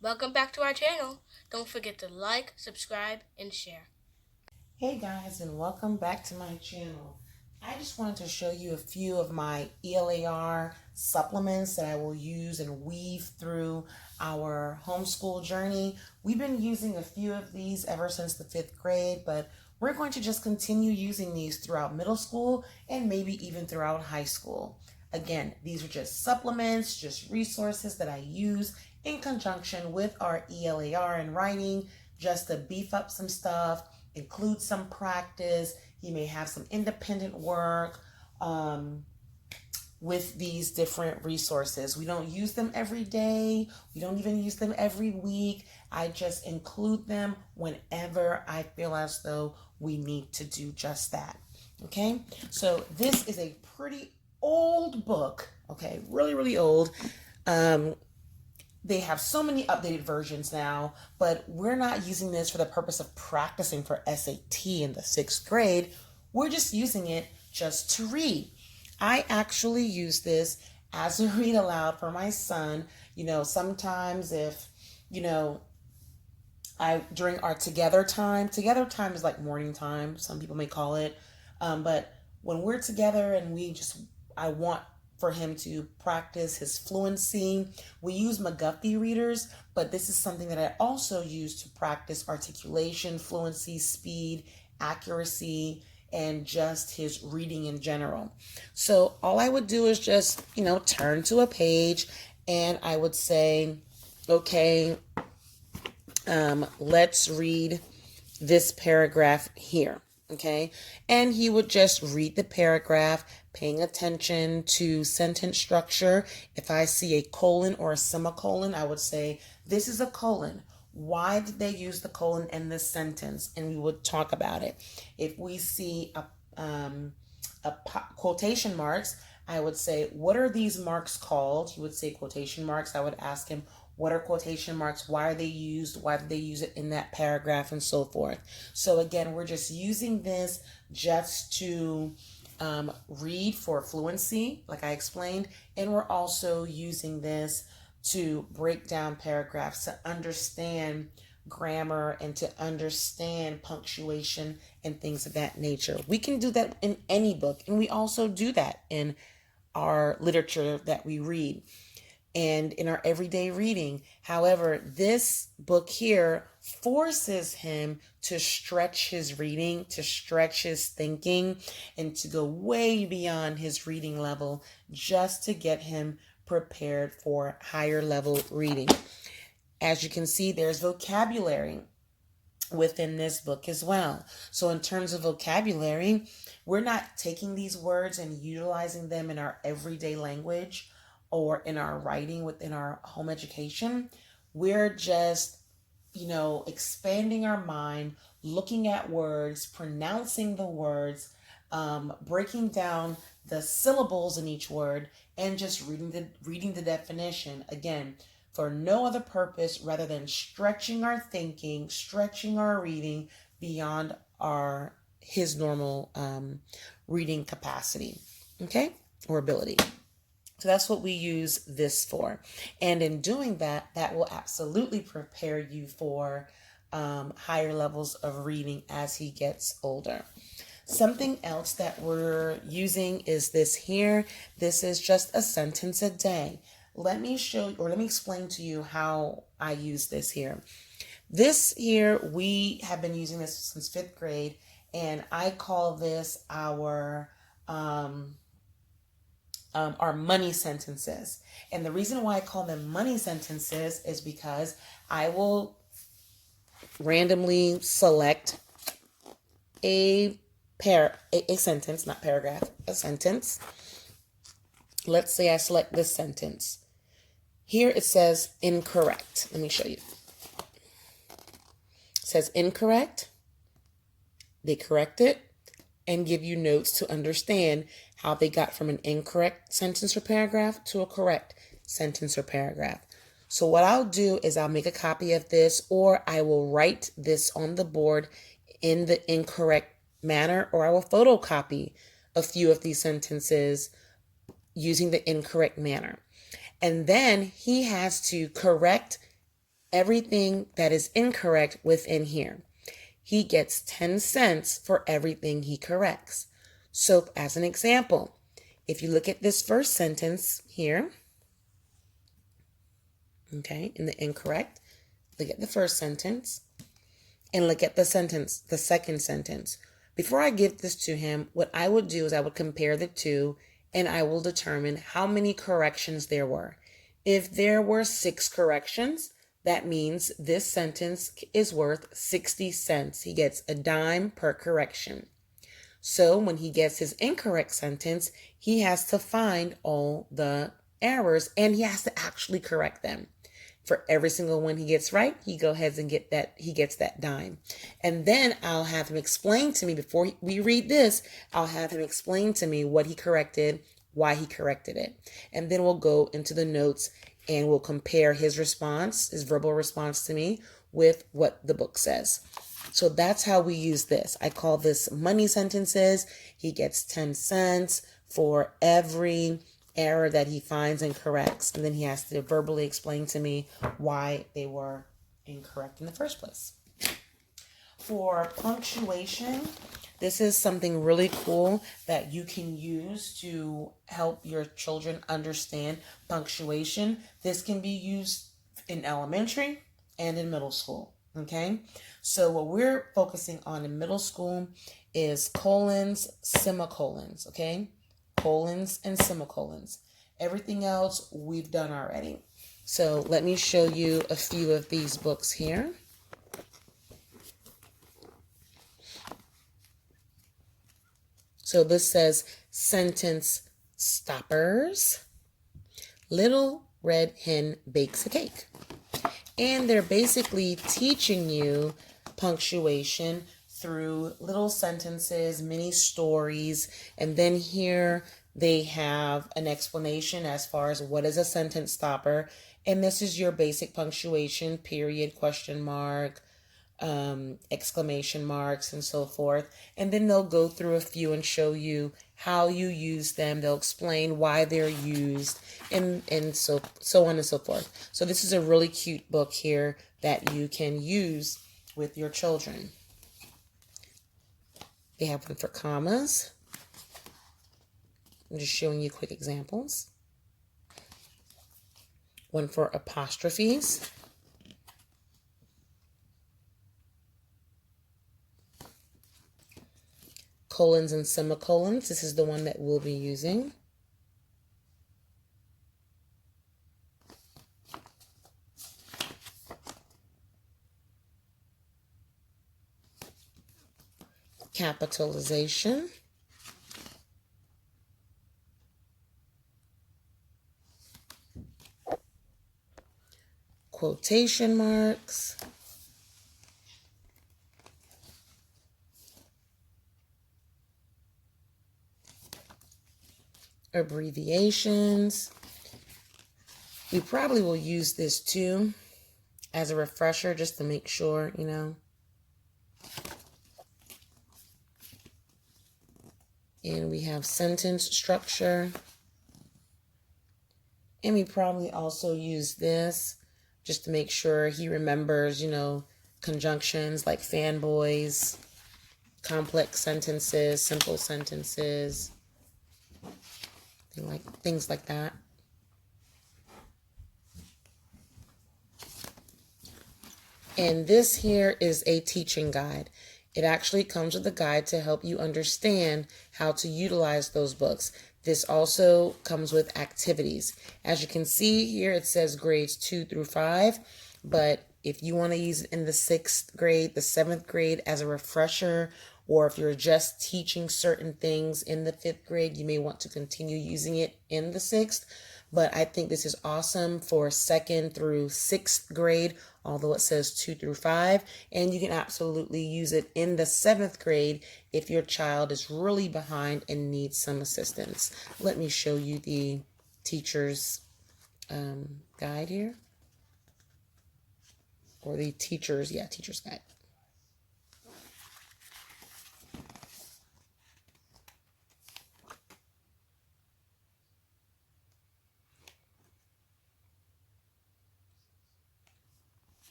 Welcome back to our channel. Don't forget to like, subscribe, and share. Hey guys, and welcome back to my channel. I just wanted to show you a few of my ELAR supplements that I will use and weave through our homeschool journey. We've been using a few of these ever since the 5th grade, but we're going to just continue using these throughout middle school and maybe even throughout high school. Again, these are just supplements, just resources that I use in conjunction with our ELAR and writing just to beef up some stuff, include some practice. You may have some independent work with these different resources. We don't use them every day. We don't even use them every week. I just include them whenever I feel as though we need to do just that. Okay, so this is a pretty old book. Okay, really, really old. They have so many updated versions now, but we're not using this for the purpose of practicing for SAT in the 6th grade. We're just using it just to read. I actually use this as a read aloud for my son. Sometimes if, during our together time is like morning time, some people may call it. But when we're together and I want for him to practice his fluency. We use McGuffey readers, but this is something that I also use to practice articulation, fluency, speed, accuracy, and just his reading in general. So all I would do is just, turn to a page and I would say, okay, let's read this paragraph here. Okay. And he would just read the paragraph, paying attention to sentence structure. If I see a colon or a semicolon, I would say, this is a colon. Why did they use the colon in this sentence? And we would talk about it. If we see quotation marks, I would say, what are these marks called? He would say quotation marks. I would ask him, what are quotation marks? Why are they used? Why did they use it in that paragraph and so forth? So again, we're just using this just to read for fluency, like I explained, and we're also using this to break down paragraphs, to understand grammar and to understand punctuation and things of that nature. We can do that in any book, and we also do that in our literature that we read and in our everyday reading. However, this book here forces him to stretch his reading, to stretch his thinking, and to go way beyond his reading level just to get him prepared for higher level reading. As you can see, there's vocabulary within this book as well. So in terms of vocabulary, we're not taking these words and utilizing them in our everyday language or in our writing within our home education. We're just, expanding our mind, looking at words, pronouncing the words, breaking down the syllables in each word, and just reading the definition. Again, for no other purpose rather than stretching our thinking, stretching our reading beyond his normal reading capacity, okay, or ability. So that's what we use this for. And in doing that, that will absolutely prepare you for higher levels of reading as he gets older. Something else that we're using is this here. This is just a sentence a day. Let me explain to you how I use this here. This here, we have been using this since 5th grade, and I call this our money sentences. And the reason why I call them money sentences is because I will randomly select a sentence, not paragraph, a sentence. Let's say I select this sentence. Here it says incorrect. Let me show you. It says incorrect. They correct it and give you notes to understand how they got from an incorrect sentence or paragraph to a correct sentence or paragraph. So what I'll do is I'll make a copy of this, or I will write this on the board in the incorrect manner, or I will photocopy a few of these sentences using the incorrect manner. And then he has to correct everything that is incorrect within here. He gets 10 cents for everything he corrects. So as an example, if you look at this first sentence here, okay, in the incorrect, look at the first sentence and look at the second sentence. Before I give this to him, what I would do is I would compare the two and I will determine how many corrections there were. If there were 6 corrections, that means this sentence is worth 60 cents. He gets a dime per correction. So when he gets his incorrect sentence, he has to find all the errors and he has to actually correct them. For every single one he gets right, he goes ahead and gets that dime. And then I'll have him explain to me, before we read this, I'll have him explain to me what he corrected, why he corrected it. And then we'll go into the notes and we'll compare his response, his verbal response to me, with what the book says. So that's how we use this. I call this money sentences. He gets 10 cents for every error that he finds and corrects. And then he has to verbally explain to me why they were incorrect in the first place. For punctuation, this is something really cool that you can use to help your children understand punctuation. This can be used in elementary and in middle school. Okay, so what we're focusing on in middle school is colons, semicolons. Okay, colons and semicolons. Everything else we've done already. So let me show you a few of these books here. So this says sentence stoppers. Little Red Hen Bakes a Cake. And they're basically teaching you punctuation through little sentences, mini stories, and then here they have an explanation as far as what is a sentence stopper. And this is your basic punctuation, period, question mark, exclamation marks, and so forth. And then they'll go through a few and show you how you use them. They'll explain why they're used, and so on and so forth. So this is a really cute book here that you can use with your children. They have one for commas. I'm just showing you quick examples. One for apostrophes. Colons and semicolons. This is the one that we'll be using. Capitalization. Quotation marks. Abbreviations. We probably will use this too as a refresher just to make sure, you know. And we have sentence structure. And we probably also use this just to make sure he remembers, you know, conjunctions like fanboys, complex sentences, simple sentences, things like that. And this here is a teaching guide. It actually comes with a guide to help you understand how to utilize those books. This also comes with activities. As you can see here, it says grades 2 through 5, but if you want to use it in the 6th grade, the 7th grade as a refresher, or if you're just teaching certain things in the 5th grade, you may want to continue using it in the 6th. But I think this is awesome for 2nd through 6th grade, although it says 2 through 5. And you can absolutely use it in the 7th grade if your child is really behind and needs some assistance. Let me show you the teacher's guide here. Or the teacher's guide.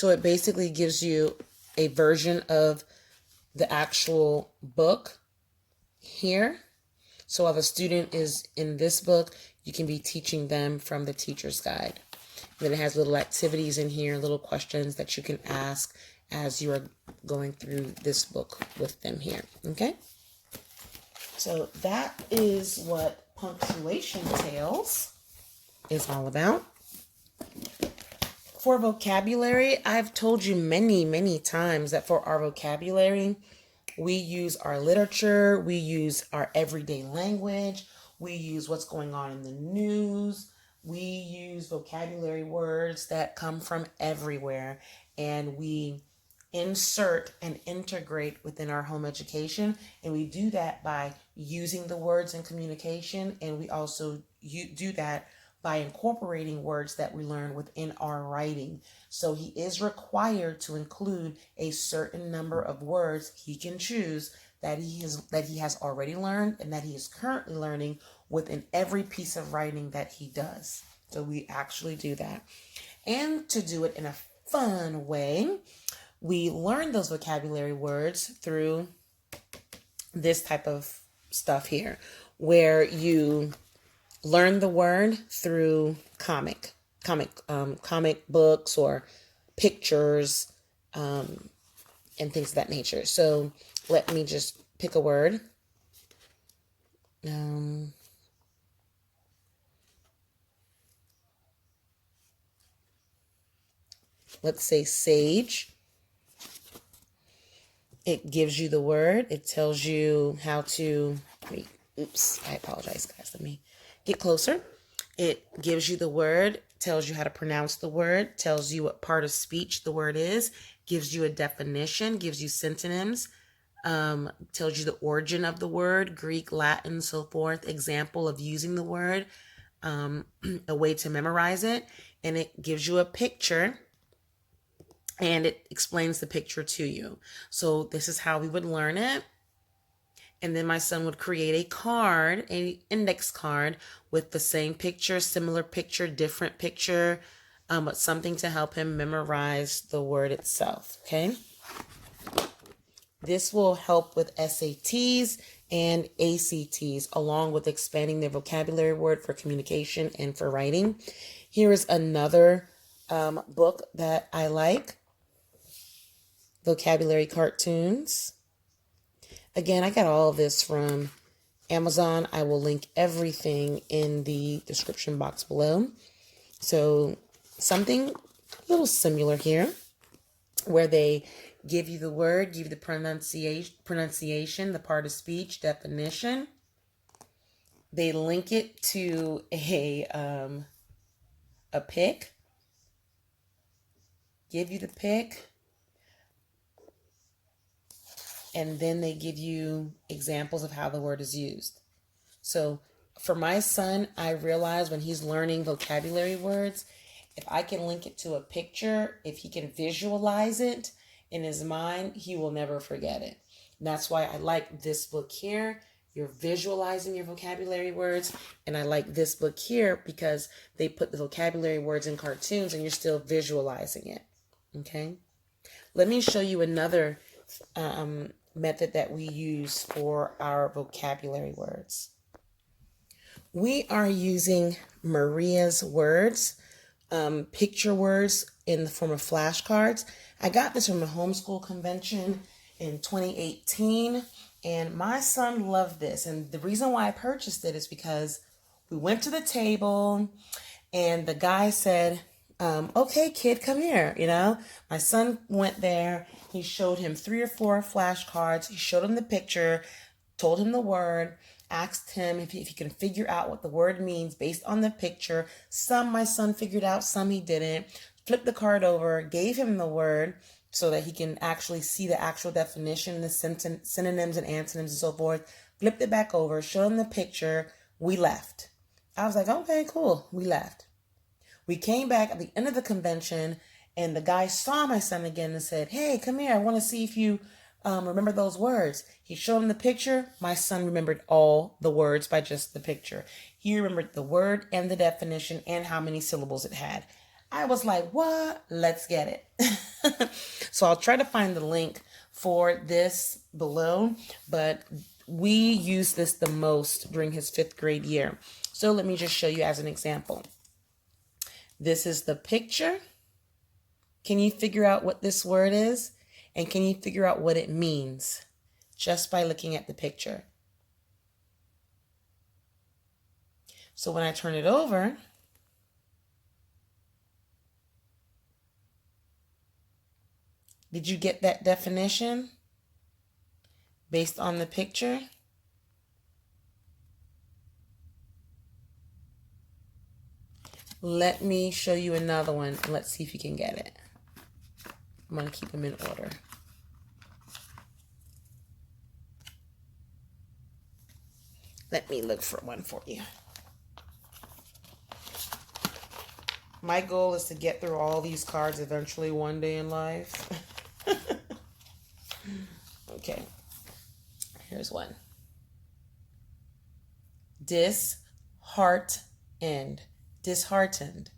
So it basically gives you a version of the actual book here. So while the student is in this book, you can be teaching them from the teacher's guide. And then it has little activities in here, little questions that you can ask as you are going through this book with them here. Okay? So that is what Punctuation Tales is all about. For vocabulary, I've told you many, many times that for our vocabulary, we use our literature, we use our everyday language, we use what's going on in the news, we use vocabulary words that come from everywhere, and we insert and integrate within our home education. And we do that by using the words in communication, and we also do that by incorporating words that we learn within our writing. So he is required to include a certain number of words he can choose that he has already learned and that he is currently learning within every piece of writing that he does. So we actually do that. And to do it in a fun way, we learn those vocabulary words through this type of stuff here, where you learn the word through comic books or pictures, and things of that nature. So let me just pick a word. Let's say sage. It gives you the word. It tells you how to, I apologize, guys. Let me get closer. It gives you the word, tells you how to pronounce the word, tells you what part of speech the word is, gives you a definition, gives you synonyms, tells you the origin of the word, Greek, Latin, so forth, example of using the word, a way to memorize it, and it gives you a picture, and it explains the picture to you. So this is how we would learn it. And then my son would create a card, an index card with the same picture, similar picture, different picture, but something to help him memorize the word itself, okay? This will help with SATs and ACTs, along with expanding their vocabulary word for communication and for writing. Here is another book that I like, Vocabulary Cartoons. Again, I got all of this from Amazon. I will link everything in the description box below. So something a little similar here, where they give you the word, give you the pronunciation, the part of speech, definition. They link it to a pic, give you the pic, and then they give you examples of how the word is used. So for my son, I realize when he's learning vocabulary words, if I can link it to a picture, if he can visualize it in his mind, he will never forget it. And that's why I like this book here. You're visualizing your vocabulary words. And I like this book here because they put the vocabulary words in cartoons and you're still visualizing it. Okay? Let me show you another method that we use for our vocabulary words. We are using Maria's words, picture words in the form of flashcards. I got this from a homeschool convention in 2018, and my son loved this. And the reason why I purchased it is because we went to the table and the guy said, okay, kid, come here. You know, my son went there. He showed him 3 or 4 flashcards. He showed him the picture, told him the word, asked him if he can figure out what the word means based on the picture. Some my son figured out, some he didn't. Flipped the card over, gave him the word so that he can actually see the actual definition, the synonyms and antonyms and so forth. Flipped it back over, showed him the picture. We left. I was like, okay, cool. We left. We came back at the end of the convention, and the guy saw my son again and said, hey, come here. I want to see if you remember those words. He showed him the picture. My son remembered all the words by just the picture. He remembered the word and the definition and how many syllables it had. I was like, what? Let's get it. So I'll try to find the link for this below, but we use this the most during his 5th grade year. So let me just show you as an example. This is the picture. Can you figure out what this word is? And can you figure out what it means just by looking at the picture? So when I turn it over, did you get that definition based on the picture? Let me show you another one and let's see if you can get it. I'm going to keep them in order. Let me look for one for you. My goal is to get through all these cards eventually one day in life. Okay, here's one. Disheartened. Disheartened.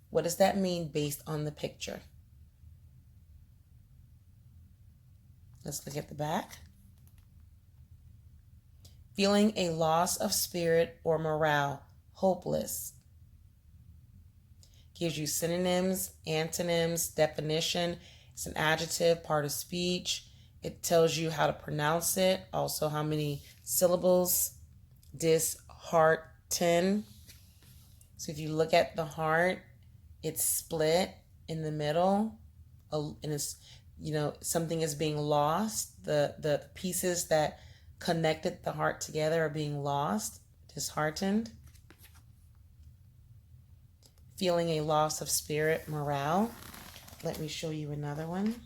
What does that mean based on the picture? Let's look at the back. Feeling a loss of spirit or morale, hopeless. Gives you synonyms, antonyms, definition. It's an adjective, part of speech. It tells you how to pronounce it, also how many syllables. Dishearten. So if you look at the heart, it's split in the middle, and it's, something is being lost. The pieces that connected the heart together are being lost. Disheartened. Feeling a loss of spirit, morale. Let me show you another one.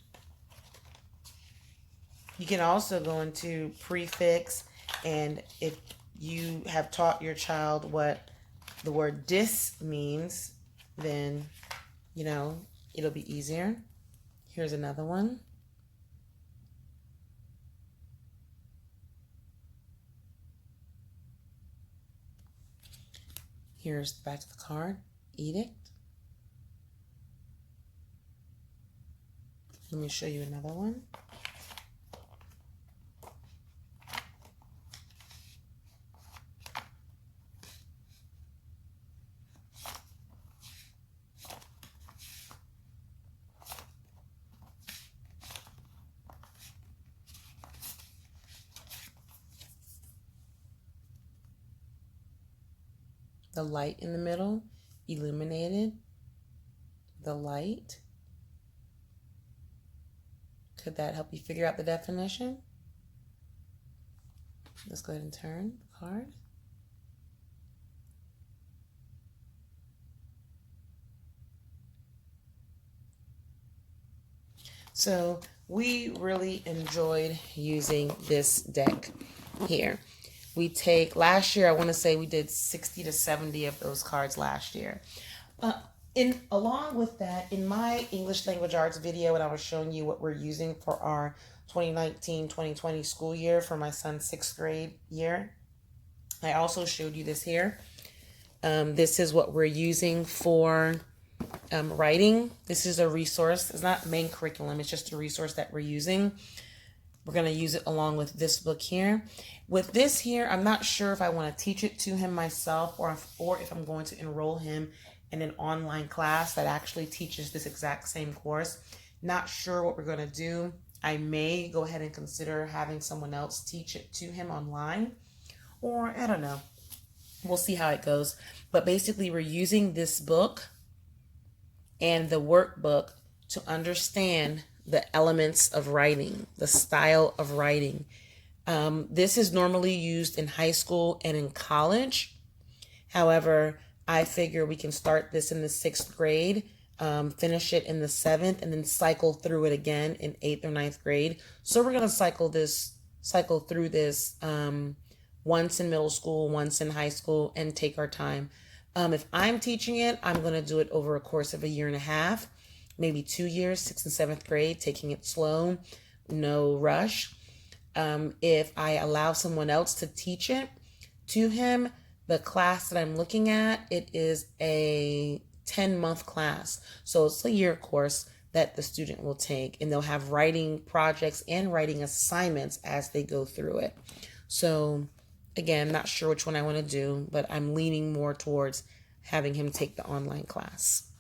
You can also go into prefix, and if you have taught your child what the word dis means, then, it'll be easier. Here's another one. Here's the back of the card. Edict. Let me show you another one. The light in the middle, illuminated. The light. Could that help you figure out the definition? Let's go ahead and turn the card. So we really enjoyed using this deck here. We take, last year, I want to say we did 60 to 70 of those cards last year. Along with that, in my English language arts video, when I was showing you what we're using for our 2019-2020 school year for my son's 6th grade year, I also showed you this here. This is what we're using for writing. This is a resource. It's not main curriculum. It's just a resource that we're using. We're going to use it along with this book here. With this here, I'm not sure if I want to teach it to him myself or if I'm going to enroll him in an online class that actually teaches this exact same course. Not sure what we're going to do. I may go ahead and consider having someone else teach it to him online, or I don't know. We'll see how it goes. But basically, we're using this book and the workbook to understand the elements of writing, the style of writing. This is normally used in high school and in college. However, I figure we can start this in the 6th grade, finish it in the 7th, and then cycle through it again in 8th or 9th grade. So we're going to cycle through this once in middle school, once in high school, and take our time. If I'm teaching it, I'm going to do it over a course of a year and a half, maybe 2 years, 6th and 7th grade, taking it slow, no rush. If I allow someone else to teach it to him, the class that I'm looking at, it is a 10-month class. So it's a year course that the student will take, and they'll have writing projects and writing assignments as they go through it. So again, not sure which one I want to do, but I'm leaning more towards having him take the online class.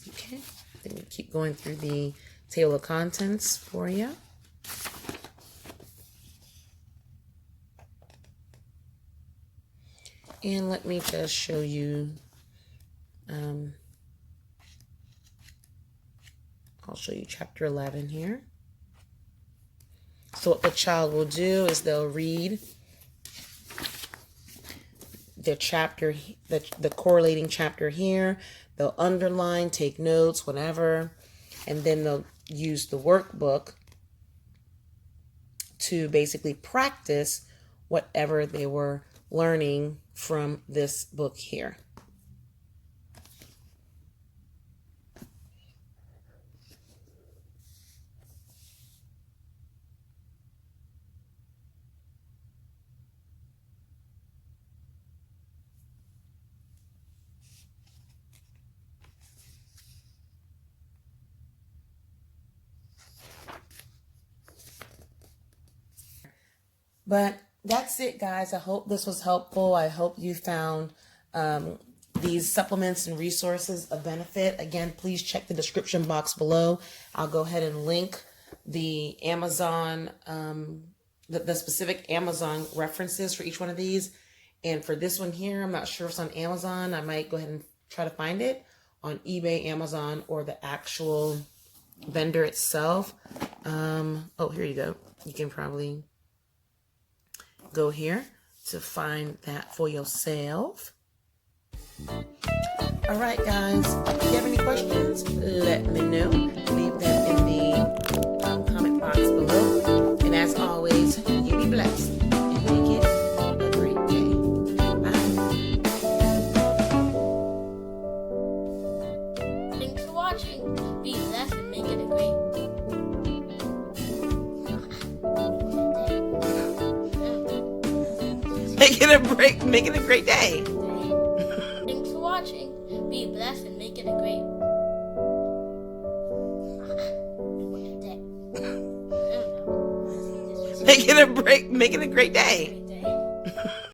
Okay, then we keep going through the table of contents for you. And let me just show you, I'll show you chapter 11 here. So what the child will do is they'll read the chapter, the correlating chapter here. They'll underline, take notes, whatever, and then they'll use the workbook to basically practice whatever they were learning from this book here. But that's it, guys. I hope this was helpful. I hope you found these supplements and resources of benefit. Again, please check the description box below. I'll go ahead and link the Amazon, the specific Amazon references for each one of these. And for this one here, I'm not sure if it's on Amazon. I might go ahead and try to find it on eBay, Amazon, or the actual vendor itself. Oh, here you go. You can probably go here to find that for yourself. All right, guys, if you have any questions, let me know. Leave them in the comment box below. And as always, you be blessed and make it a great day. Bye. Thanks for watching. Be blessed and make it a great Make it a great day. Thanks for watching. Be blessed and make it a great Make it a great day.